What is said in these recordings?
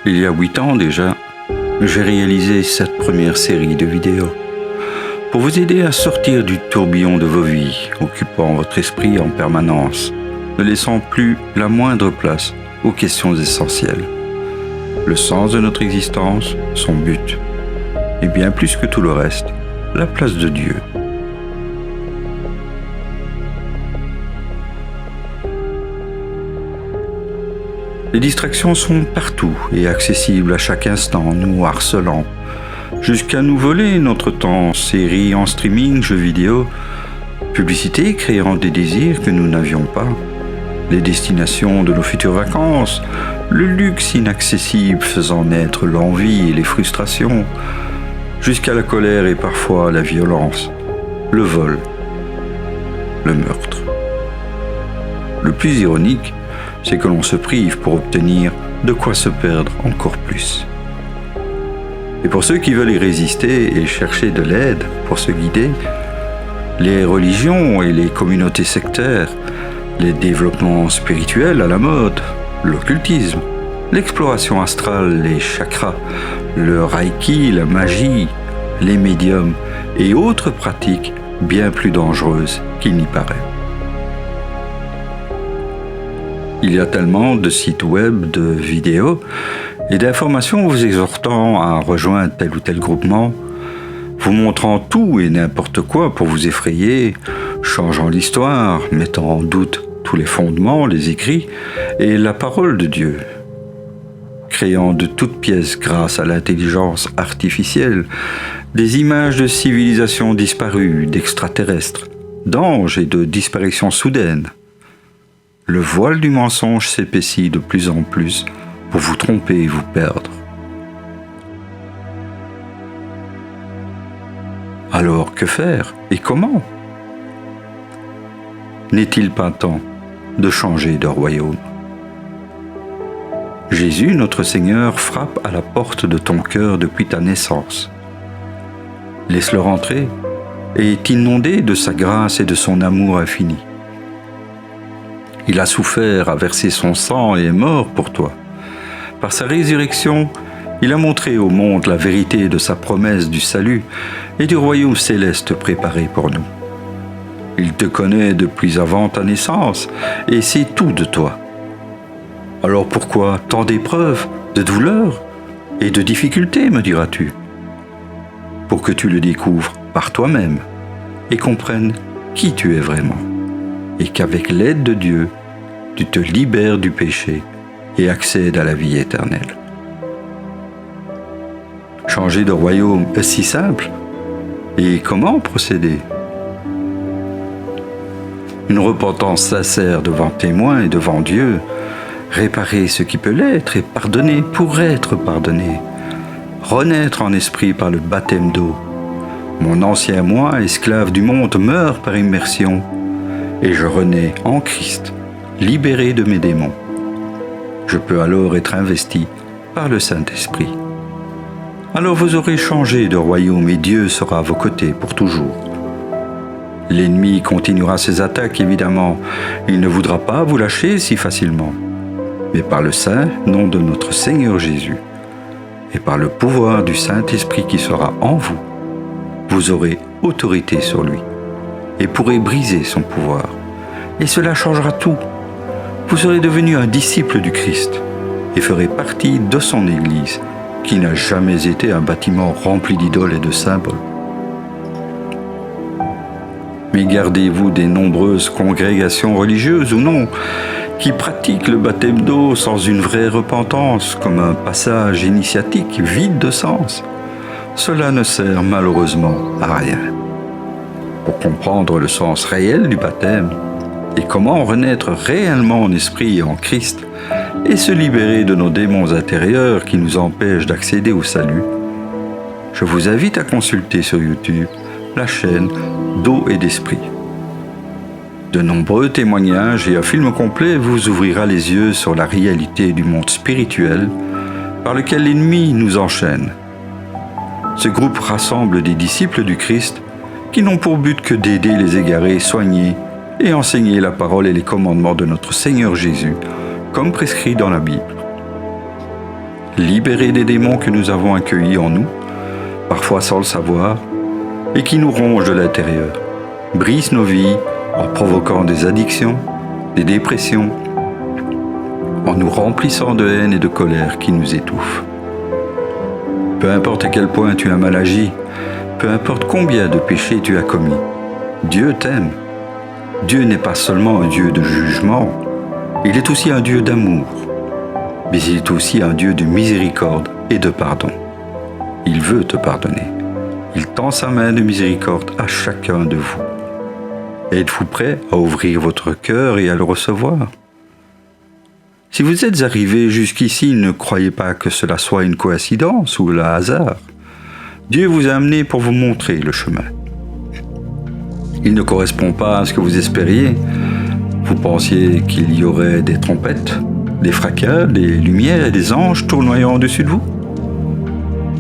Il y a 8 ans déjà, j'ai réalisé cette première série de vidéos pour vous aider à sortir du tourbillon de vos vies, occupant votre esprit en permanence, ne laissant plus la moindre place aux questions essentielles. Le sens de notre existence, son but, et bien plus que tout le reste, la place de Dieu. Les distractions sont partout et accessibles à chaque instant, nous harcelant, jusqu'à nous voler notre temps, séries en streaming, jeux vidéo, publicités créant des désirs que nous n'avions pas, les destinations de nos futures vacances, le luxe inaccessible faisant naître l'envie et les frustrations, jusqu'à la colère et parfois la violence, le vol, le meurtre. Le plus ironique, c'est que l'on se prive pour obtenir de quoi se perdre encore plus. Et pour ceux qui veulent y résister et chercher de l'aide pour se guider, les religions et les communautés sectaires, les développements spirituels à la mode, l'occultisme, l'exploration astrale, les chakras, le reiki, la magie, les médiums et autres pratiques bien plus dangereuses qu'il n'y paraît. Il y a tellement de sites web, de vidéos et d'informations vous exhortant à rejoindre tel ou tel groupement, vous montrant tout et n'importe quoi pour vous effrayer, changeant l'histoire, mettant en doute tous les fondements, les écrits et la parole de Dieu, créant de toutes pièces grâce à l'intelligence artificielle des images de civilisations disparues, d'extraterrestres, d'anges et de disparitions soudaines. Le voile du mensonge s'épaissit de plus en plus pour vous tromper et vous perdre. Alors que faire et comment ? N'est-il pas temps de changer de royaume ? Jésus, notre Seigneur, frappe à la porte de ton cœur depuis ta naissance. Laisse-le rentrer et est inondé de sa grâce et de son amour infini. Il a souffert, a versé son sang et est mort pour toi. Par sa résurrection, il a montré au monde la vérité de sa promesse du salut et du royaume céleste préparé pour nous. Il te connaît depuis avant ta naissance et sait tout de toi. Alors pourquoi tant d'épreuves, de douleurs et de difficultés, me diras-tu ? Pour que tu le découvres par toi-même et comprennes qui tu es vraiment. Et qu'avec l'aide de Dieu, tu te libères du péché et accèdes à la vie éternelle. Changer de royaume est si simple. Et comment procéder ? Une repentance sincère devant témoins et devant Dieu, réparer ce qui peut l'être et pardonner pour être pardonné, renaître en esprit par le baptême d'eau. Mon ancien moi, esclave du monde, meurt par immersion, et je renais en Christ, libéré de mes démons. Je peux alors être investi par le Saint-Esprit. Alors vous aurez changé de royaume et Dieu sera à vos côtés pour toujours. L'ennemi continuera ses attaques, évidemment. Il ne voudra pas vous lâcher si facilement. Mais par le saint nom de notre Seigneur Jésus et par le pouvoir du Saint-Esprit qui sera en vous, vous aurez autorité sur lui et pourrez briser son pouvoir. Et cela changera tout. Vous serez devenu un disciple du Christ et ferez partie de son Église, qui n'a jamais été un bâtiment rempli d'idoles et de symboles. Mais gardez-vous des nombreuses congrégations religieuses ou non, qui pratiquent le baptême d'eau sans une vraie repentance, comme un passage initiatique vide de sens. Cela ne sert malheureusement à rien. Pour comprendre le sens réel du baptême et comment renaître réellement en esprit et en Christ et se libérer de nos démons intérieurs qui nous empêchent d'accéder au salut, je vous invite à consulter sur YouTube la chaîne d'eau et d'esprit. De nombreux témoignages et un film complet vous ouvrira les yeux sur la réalité du monde spirituel par lequel l'ennemi nous enchaîne. Ce groupe rassemble des disciples du Christ qui n'ont pour but que d'aider les égarés, soigner et enseigner la parole et les commandements de notre Seigneur Jésus, comme prescrit dans la Bible. libérés des démons que nous avons accueillis en nous, parfois sans le savoir, et qui nous rongent de l'intérieur, brisent nos vies en provoquant des addictions, des dépressions, en nous remplissant de haine et de colère qui nous étouffent. Peu importe à quel point tu as mal agi, peu importe combien de péchés tu as commis, Dieu t'aime. Dieu n'est pas seulement un Dieu de jugement, il est aussi un Dieu d'amour, mais il est aussi un Dieu de miséricorde et de pardon. Il veut te pardonner. Il tend sa main de miséricorde à chacun de vous. Êtes-vous prêt à ouvrir votre cœur et à le recevoir? Si vous êtes arrivé jusqu'ici, ne croyez pas que cela soit une coïncidence ou le hasard. Dieu vous a amené pour vous montrer le chemin. Il ne correspond pas à ce que vous espériez. Vous pensiez qu'il y aurait des trompettes, des fracas, des lumières et des anges tournoyant au-dessus de vous?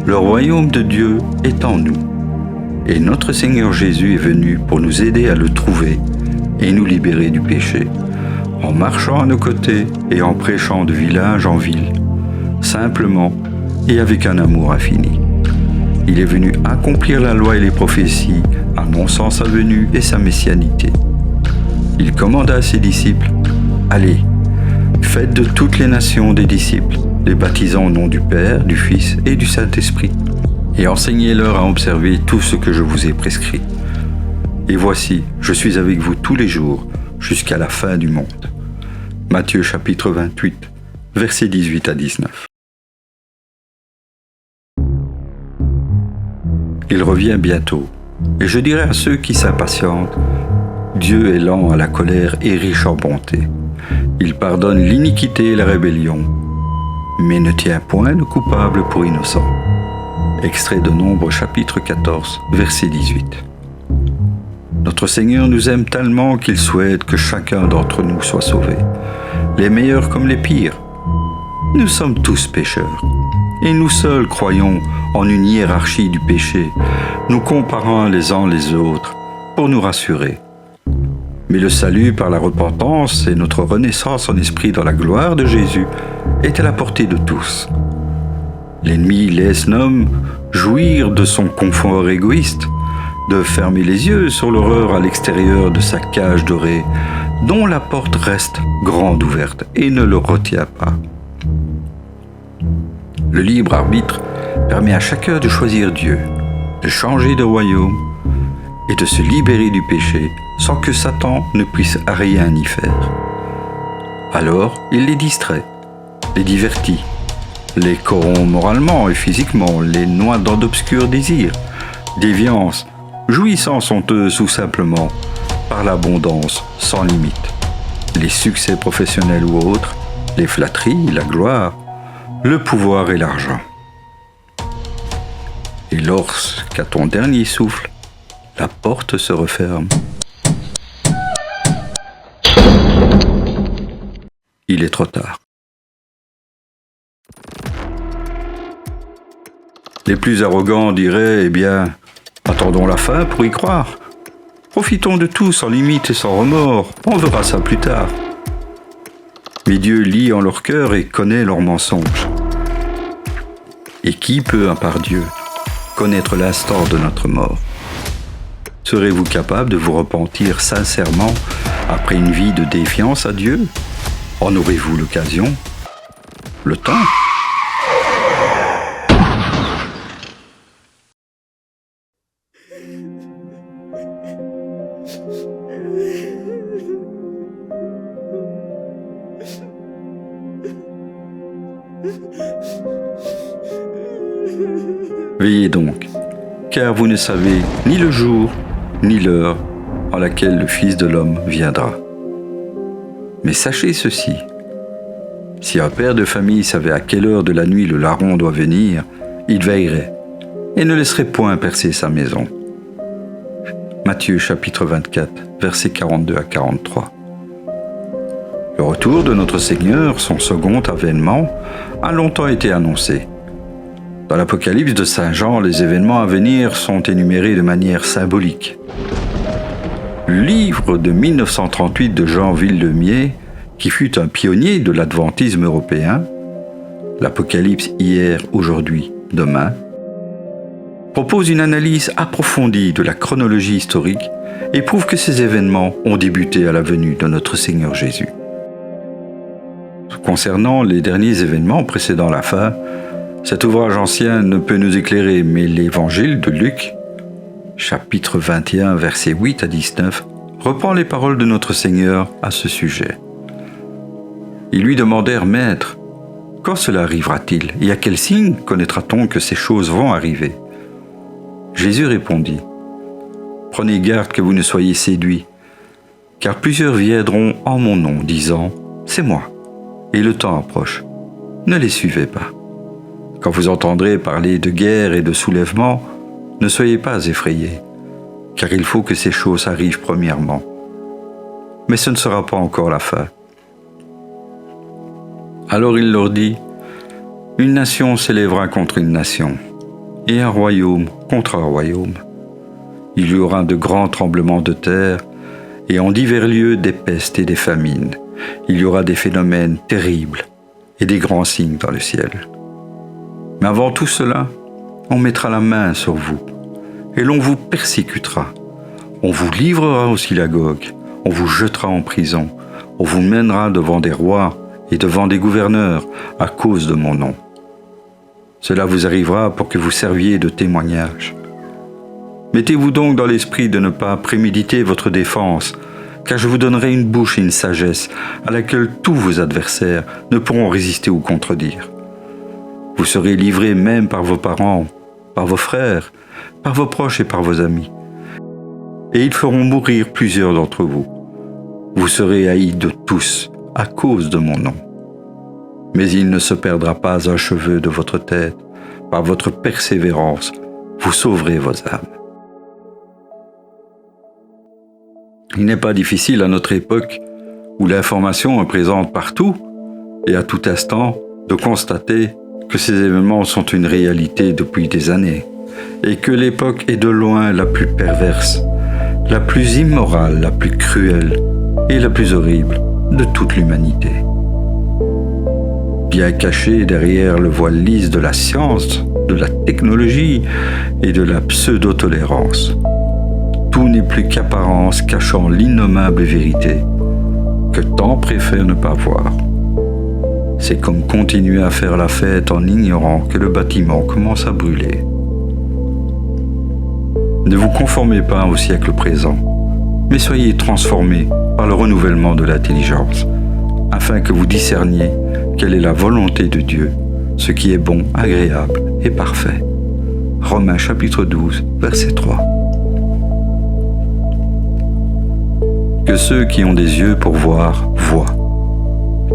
Le royaume de Dieu est en nous. Et notre Seigneur Jésus est venu pour nous aider à le trouver et nous libérer du péché, en marchant à nos côtés et en prêchant de village en ville, simplement et avec un amour infini. Il est venu accomplir la loi et les prophéties, annonçant sa venue et sa messianité. Il commanda à ses disciples, « Allez, faites de toutes les nations des disciples, les baptisant au nom du Père, du Fils et du Saint-Esprit, et enseignez-leur à observer tout ce que je vous ai prescrit. Et voici, je suis avec vous tous les jours, jusqu'à la fin du monde. » Matthieu chapitre 28, versets 18 à 19. Il revient bientôt, et je dirai à ceux qui s'impatientent, Dieu est lent à la colère et riche en bonté. Il pardonne l'iniquité et la rébellion, mais ne tient point le coupable pour innocent. Extrait de Nombres chapitre 14, verset 18. Notre Seigneur nous aime tellement qu'il souhaite que chacun d'entre nous soit sauvé, les meilleurs comme les pires. Nous sommes tous pécheurs, et nous seuls croyons en une hiérarchie du péché, nous comparant les uns les autres pour nous rassurer. Mais le salut par la repentance et notre renaissance en esprit dans la gloire de Jésus est à la portée de tous. L'ennemi laisse l'homme jouir de son confort égoïste, de fermer les yeux sur l'horreur à l'extérieur de sa cage dorée, dont la porte reste grande ouverte et ne le retient pas. Le libre arbitre permet à chacun de choisir Dieu, de changer de royaume et de se libérer du péché sans que Satan ne puisse rien y faire. Alors, il les distrait, les divertit, les corrompt moralement et physiquement, les noie dans d'obscurs désirs, déviances, jouissances honteuses ou simplement par l'abondance sans limite, les succès professionnels ou autres, les flatteries, la gloire, le pouvoir et l'argent. Et lorsqu'à ton dernier souffle, la porte se referme, il est trop tard. Les plus arrogants diraient, eh bien, attendons la fin pour y croire. Profitons de tout sans limite et sans remords, on verra ça plus tard. Mais Dieu lit en leur cœur et connaît leurs mensonges. Et qui peut, à part Dieu, connaître l'instant de notre mort? Serez-vous capable de vous repentir sincèrement après une vie de défiance à Dieu? En aurez-vous l'occasion? Le temps? Veillez donc, car vous ne savez ni le jour, ni l'heure en laquelle le Fils de l'homme viendra. Mais sachez ceci, si un père de famille savait à quelle heure de la nuit le larron doit venir, il veillerait et ne laisserait point percer sa maison. Matthieu chapitre 24, versets 42 à 43. Le retour de notre Seigneur, son second avènement, a longtemps été annoncé. Dans l'Apocalypse de Saint Jean, les événements à venir sont énumérés de manière symbolique. Le livre de 1938 de Jean Villemier, qui fut un pionnier de l'adventisme européen, l'Apocalypse hier, aujourd'hui, demain, propose une analyse approfondie de la chronologie historique et prouve que ces événements ont débuté à la venue de notre Seigneur Jésus. Concernant les derniers événements précédant la fin, cet ouvrage ancien ne peut nous éclairer, mais l'Évangile de Luc, chapitre 21, versets 8 à 19, reprend les paroles de notre Seigneur à ce sujet. Ils lui demandèrent, « Maître, quand cela arrivera-t-il et à quel signe connaîtra-t-on que ces choses vont arriver ?» Jésus répondit, « Prenez garde que vous ne soyez séduits, car plusieurs viendront en mon nom, disant, « C'est moi », et le temps approche. Ne les suivez pas. Quand vous entendrez parler de guerre et de soulèvement, ne soyez pas effrayés, car il faut que ces choses arrivent premièrement. Mais ce ne sera pas encore la fin. Alors il leur dit, « Une nation s'élèvera contre une nation, et un royaume contre un royaume. Il y aura de grands tremblements de terre, et en divers lieux des pestes et des famines. Il y aura des phénomènes terribles et des grands signes dans le ciel. Mais avant tout cela, on mettra la main sur vous, et l'on vous persécutera. On vous livrera aux synagogues, on vous jettera en prison, on vous mènera devant des rois et devant des gouverneurs à cause de mon nom. Cela vous arrivera pour que vous serviez de témoignage. Mettez-vous donc dans l'esprit de ne pas préméditer votre défense, car je vous donnerai une bouche et une sagesse à laquelle tous vos adversaires ne pourront résister ou contredire. Vous serez livrés même par vos parents, par vos frères, par vos proches et par vos amis. Et ils feront mourir plusieurs d'entre vous. Vous serez haïs de tous à cause de mon nom. Mais il ne se perdra pas un cheveu de votre tête. Par votre persévérance, vous sauverez vos âmes. Il n'est pas difficile à notre époque, où l'information est présente partout et à tout instant, de constater que ces événements sont une réalité depuis des années et que l'époque est de loin la plus perverse, la plus immorale, la plus cruelle et la plus horrible de toute l'humanité. Bien caché derrière le voile lisse de la science, de la technologie et de la pseudo-tolérance, tout n'est plus qu'apparence cachant l'innommable vérité que tant préfèrent ne pas voir. C'est comme continuer à faire la fête en ignorant que le bâtiment commence à brûler. Ne vous conformez pas au siècle présent, mais soyez transformés par le renouvellement de l'intelligence, afin que vous discerniez quelle est la volonté de Dieu, ce qui est bon, agréable et parfait. Romains chapitre 12, verset 3. Que ceux qui ont des yeux pour voir, voient.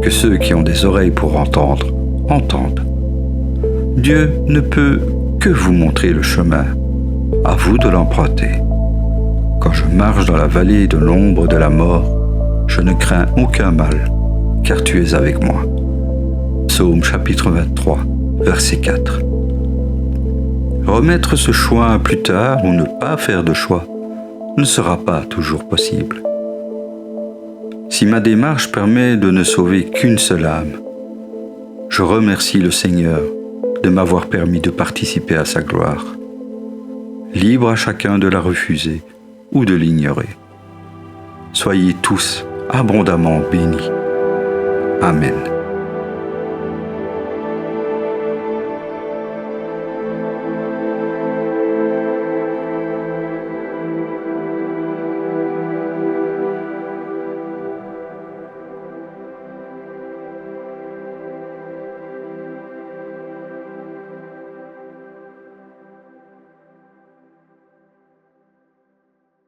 Que ceux qui ont des oreilles pour entendre, entendent. Dieu ne peut que vous montrer le chemin. À vous de l'emprunter. Quand je marche dans la vallée de l'ombre de la mort, je ne crains aucun mal, car tu es avec moi. Psaume chapitre 23, verset 4. Remettre ce choix à plus tard ou ne pas faire de choix ne sera pas toujours possible. Si ma démarche permet de ne sauver qu'une seule âme, je remercie le Seigneur de m'avoir permis de participer à sa gloire. Libre à chacun de la refuser ou de l'ignorer. Soyez tous abondamment bénis. Amen.